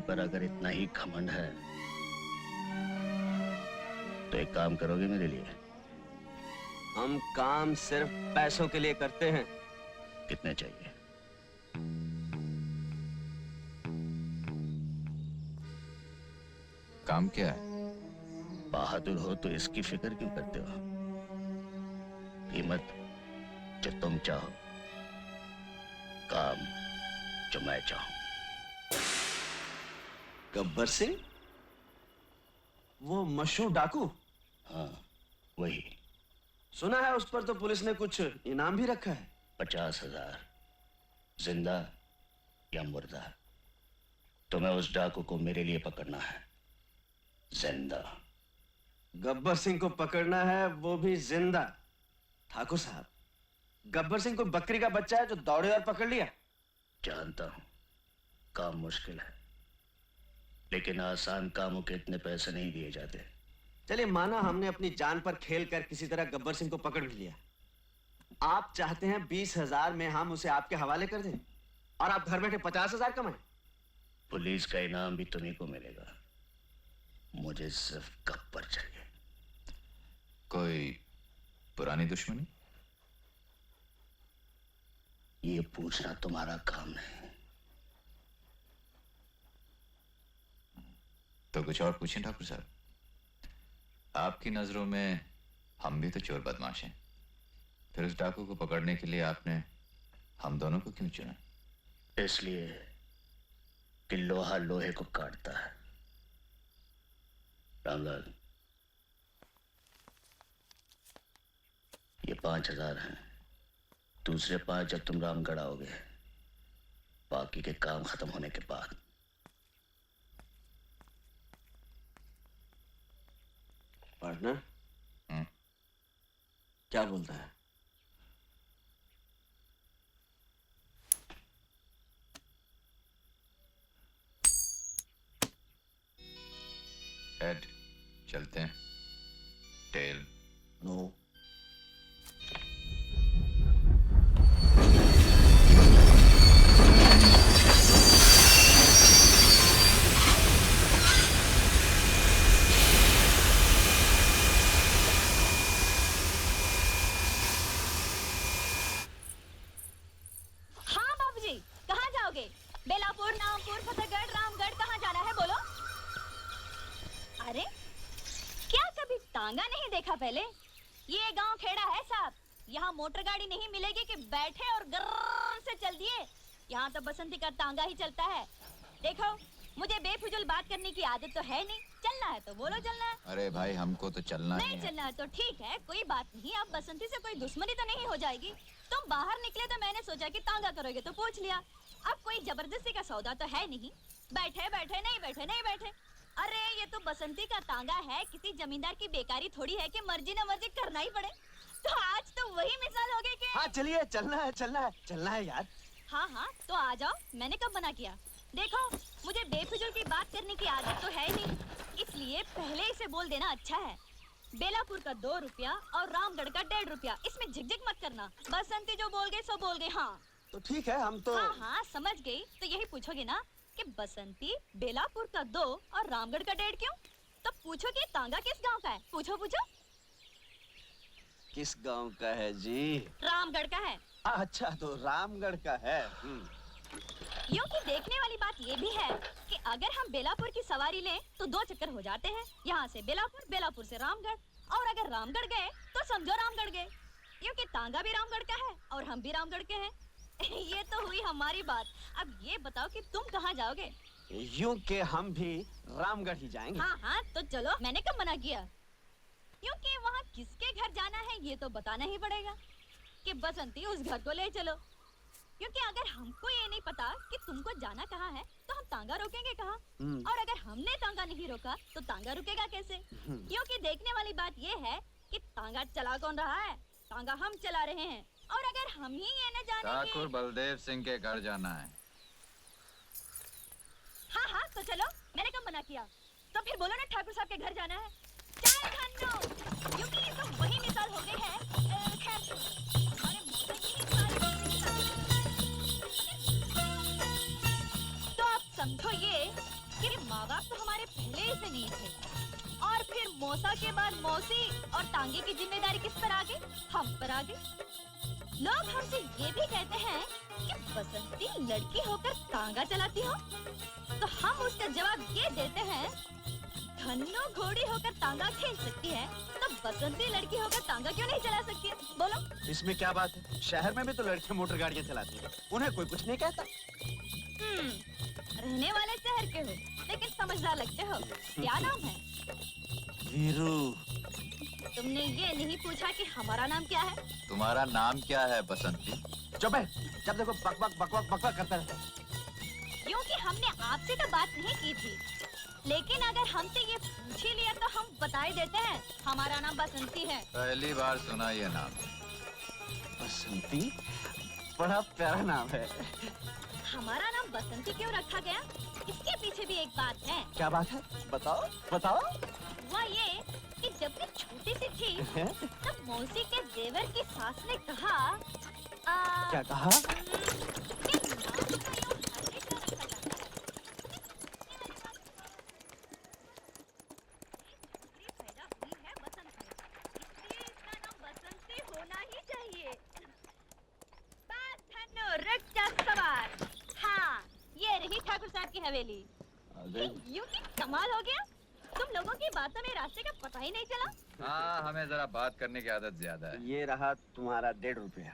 पर अगर इतना ही घमंड है तो एक काम करोगे मेरे लिए? हम काम सिर्फ पैसों के लिए करते हैं। कितने चाहिए? काम क्या है? बहादुर हो तो इसकी फिक्र क्यों करते हो? कीमत जो तुम चाहो, काम जो मैं चाहूं। गब्बर सिंह, वो मशहूर डाकू? हाँ, वही। सुना है उस पर तो पुलिस ने कुछ इनाम भी रखा है। 50,000, जिंदा या मुर्दा। तुम्हें उस डाकू को मेरे लिए पकड़ना है, जिंदा। गब्बर सिंह को पकड़ना है, वो भी जिंदा। ठाकुर साहब, गब्बर सिंह को बकरी का बच्चा है जो दौड़े और पकड़ लिया। जानता हूं काम मुश्किल है, लेकिन आसान कामों के इतने पैसे नहीं दिए जाते। चलिए माना हमने अपनी जान पर खेल कर किसी तरह गब्बर सिंह को पकड़ भी लिया। आप चाहते हैं 20,000 में हम उसे आपके हवाले कर दें और आप घर बैठे 50,000 कमाएं? पुलिस का इनाम भी तुम्ही को मिलेगा, मुझे सिर्फ गब्बर चाहिए। कोई पुरानी दुश्मनी? ये पूछना तुम्हारा काम नहीं। तो कुछ और पूछें ठाकुर साहब। आपकी नजरों में हम भी तो चोर बदमाश हैं, फिर उस डाकू को पकड़ने के लिए आपने हम दोनों को क्यों चुना? इसलिए कि लोहा लोहे को काटता है। रामलाल, ये 5,000 हैं। दूसरे 5 जब तुम रामगढ़ आओगे, बाकी के काम खत्म होने के बाद। पार्टनर, क्या बोलता है? हेड चलते हैं। Tail no. हाँ बाबूजी, कहाँ जाओगे? बेलापुर, नामपुर, फतेहगढ़, रामगढ़, कहाँ जाना है बोलो? अरे क्या कभी तांगा नहीं देखा पहले? ये गांव खेड़ा है साहब, यहाँ मोटर गाड़ी नहीं मिलेगी कि बैठे और गर्र से चल दिए। यहाँ तो बसंती का तांगा ही चलता है। देखो, मुझे बेफिजूल बात करने की आदत तो है नहीं। चलना है तो बोलो चलना है। अरे भाई, हमको तो चलना ही नहीं है। चलना है तो ठीक है, कोई बात नहीं। अब बसंती से कोई दुश्मनी तो नहीं हो जाएगी। तुम बाहर निकले तो मैंने सोचा कि तांगा करोगे तो पूछ लिया। अब कोई जबरदस्ती का सौदा तो है नहीं। बैठे बैठे नहीं बैठे नहीं बैठे। अरे ये तो बसंती का तांगा है, किसी जमींदार की बेकारी थोड़ी है कि मर्जी न मर्जी करना ही पड़े। तो आज तो वही मिसाल हो गई कि हाँ चलिए, चलना है चलना है चलना है यार। हाँ हाँ तो आ जाओ, मैंने कब मना किया? देखो, मुझे बेफिजूल की बात करने की आदत तो है नहीं, इसलिए पहले ही से बोल देना अच्छा है। बेलापुर का 2 रुपया और रामगढ़ का 1.5 रुपया, इसमें झिकझिक मत करना। बसंती जो बोल गई सो बोल गई। हाँ तो ठीक है, हम तो हाँ हाँ समझ गई। तो यही पूछोगे ना कि बसंती बेलापुर का 2 और रामगढ़ का 1.5 क्यों? तो पूछोगे तांगा किस गांव का है? पूछो पूछो। किस गांव का है जी? रामगढ़ का है। अच्छा, तो रामगढ़ का है। यूं कि देखने वाली बात ये भी है कि अगर हम बेलापुर की सवारी लें तो 2 चक्कर हो जाते हैं। यहाँ से बेलापुर, बेलापुर से रामगढ़, और अगर रामगढ़ गए तो समझो रामगढ़ गए। यूं कि तांगा भी रामगढ़ का है और हम भी रामगढ़ के हैं। ये तो हुई हमारी बात। अब ये बताओ कि तुम कहाँ जाओगे? यूं के हम भी रामगढ़ ही जाएंगे। हाँ हाँ तो चलो, मैंने कब मना किया? क्योंकि वहाँ किसके घर जाना है ये तो बताना ही पड़ेगा कि बसंती उस घर को ले चलो। क्योंकि अगर हमको ये नहीं पता कि तुमको जाना कहाँ है तो हम तांगा रोकेंगे कहाँ? और अगर हमने तांगा नहीं रोका तो तांगा रुकेगा कैसे? क्योंकि देखने वाली बात ये है कि तांगा चला कौन रहा है? तांगा हम चला रहे हैं। और अगर हम ही ये न जाने ठाकुर बलदेव सिंह के घर जाना है। हाँ हाँ तो चलो, मैंने कब मना किया? तो फिर बोलो ना ठाकुर साहब के घर जाना है। चाय खानो, क्योंकि ये तो वही मिसाल हो गई है। खैर, अरे मोटर की मिसाल। तो आप समझो ये कि माँ बाप तो हमारे पहले ही से नहीं थे, और फिर मौसा के बाद मौसी और तांगे की जिम्मेदारी किस पर आ गई? हम पर आ गई। लोग हमसे ये भी कहते हैं कि बसंती लड़की होकर तांगा चलाती हो, तो हम उसका जवाब ये देते हैं, धन्नो घोड़ी होकर तांगा खींच सकती है, तो बसंती लड़की होकर तांगा क्यों नहीं चला सकती है? बोलो। इसमें क्या बात है? शहर में भी तो लड़कियां मोटर गाड़ियां चलाती हैं, उन्हें कोई कुछ नहीं कहता। रहने वाले शहर के हो, लेकिन समझदार लगते हो। क्या नाम है? वीरू। तुमने ये नहीं पूछा कि हमारा नाम क्या है? तुम्हारा नाम क्या है बसंती? चुप है, जब देखो बकबक बकबक बकबक करता रहता है। क्योंकि हमने आपसे तो बात नहीं की थी, लेकिन अगर हमसे ये पूछ ही लिया तो हम बता ही देते हैं, हमारा नाम बसंती है। पहली बार सुना ये नाम। बसंती? बड़ा प्यारा नाम है। हमारा नाम बसंती क्यों रखा गया? इसके पीछे भी एक बात है। क्या बात है? बताओ बताओ। हुआ ये कि जब मैं छोटी सी थी, तब मौसी के देवर की सास ने कहा, क्या कहा? कि नाम का यूं हमेशा रखा जाता है। छोकरी पैदा हुई है बसंत में, इसलिए इसका नाम बसंती होना ही चाहिए। बात धन्नो रख जा सवार। हाँ, ये रही ठाकुर साहब की हवेली। यूं की कमाल हो गया, तुम लोगों की बातों में रास्ते का पता ही नहीं चला। हाँ, हमें जरा बात करने की आदत ज्यादा है। ये रहा तुम्हारा 1.5 रुपया।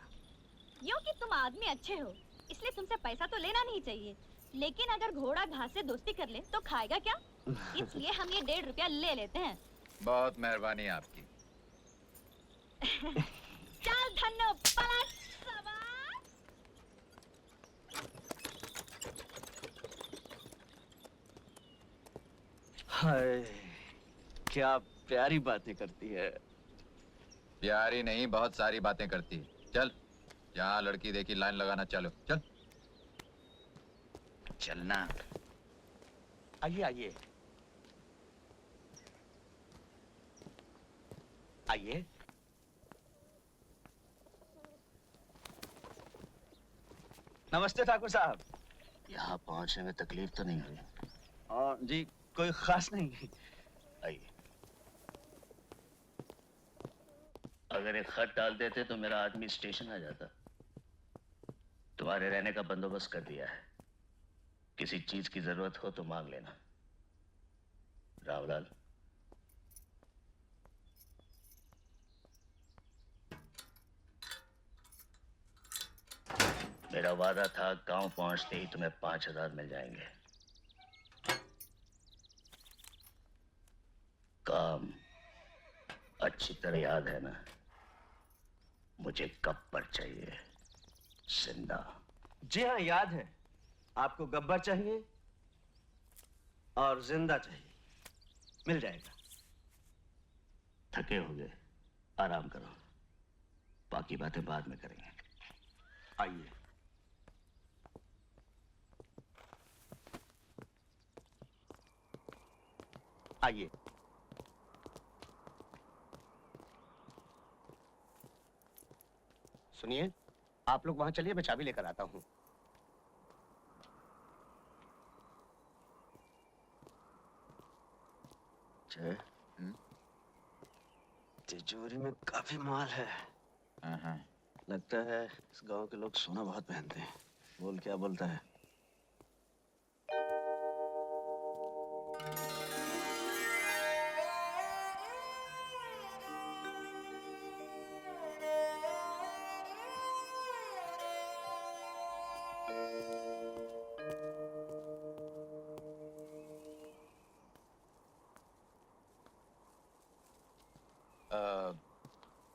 यूं कि तुम आदमी अच्छे हो, इसलिए तुमसे पैसा तो लेना नहीं चाहिए, लेकिन अगर घोड़ा घास से दोस्ती कर ले तो खाएगा क्या? इसलिए हम ये 1.5 रुपया ले लेते हैं। बहुत मेहरबानी आपकी। चल धन्नो पलट सवार। हाय, क्या प्यारी बातें करती है। प्यारी नहीं, बहुत सारी बातें करती है। चल, जहाँ लड़की देखी लाइन लगाना, चलो चल। चलना। आइए आइए आइए। नमस्ते ठाकुर साहब। यहाँ पहुँचने में तकलीफ तो नहीं हुई? और जी कोई खास नहीं। आइए। अगर एक खत डाल देते तो मेरा आदमी स्टेशन आ जाता। तुम्हारे रहने का बंदोबस्त कर दिया है, किसी चीज की जरूरत हो तो मांग लेना। रावलाल। मेरा वादा था गांव पहुंचते ही तुम्हें 5,000 मिल जाएंगे। काम अच्छी तरह याद है ना? मुझे कब पर चाहिए? जिंदा। जी हाँ, याद है। आपको गब्बर चाहिए और जिंदा चाहिए। मिल जाएगा। थके होगे, आराम करो, बाकी बातें बाद में करेंगे। आइए। आइए। सुनिए, आप लोग वहां चलिए, मैं चाबी लेकर आता हूँ। तिजोरी में काफी माल है। हाँ। लगता है इस गांव के लोग सोना बहुत पहनते हैं। बोल क्या बोलता है?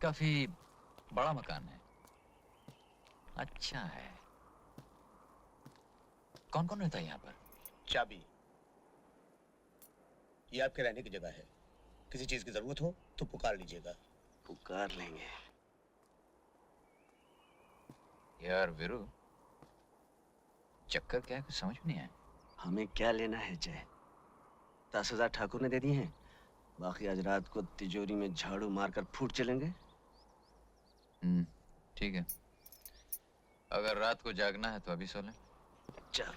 काफी बड़ा मकान है। अच्छा है। कौन कौन रहता है यहाँ पर? चाबी, ये आपके रहने की जगह है। किसी चीज की जरूरत हो तो पुकार लीजिएगा। पुकार लेंगे। यार वीरू, चक्कर क्या है, कुछ समझ में नहीं आया। हमें क्या लेना है जय? 10,000 ठाकुर ने दे दिए हैं, बाकी आज रात को तिजोरी में झाड़ू मारकर फूट चलेंगे। ठीक है। अगर रात को जागना है तो अभी सो लें। चल।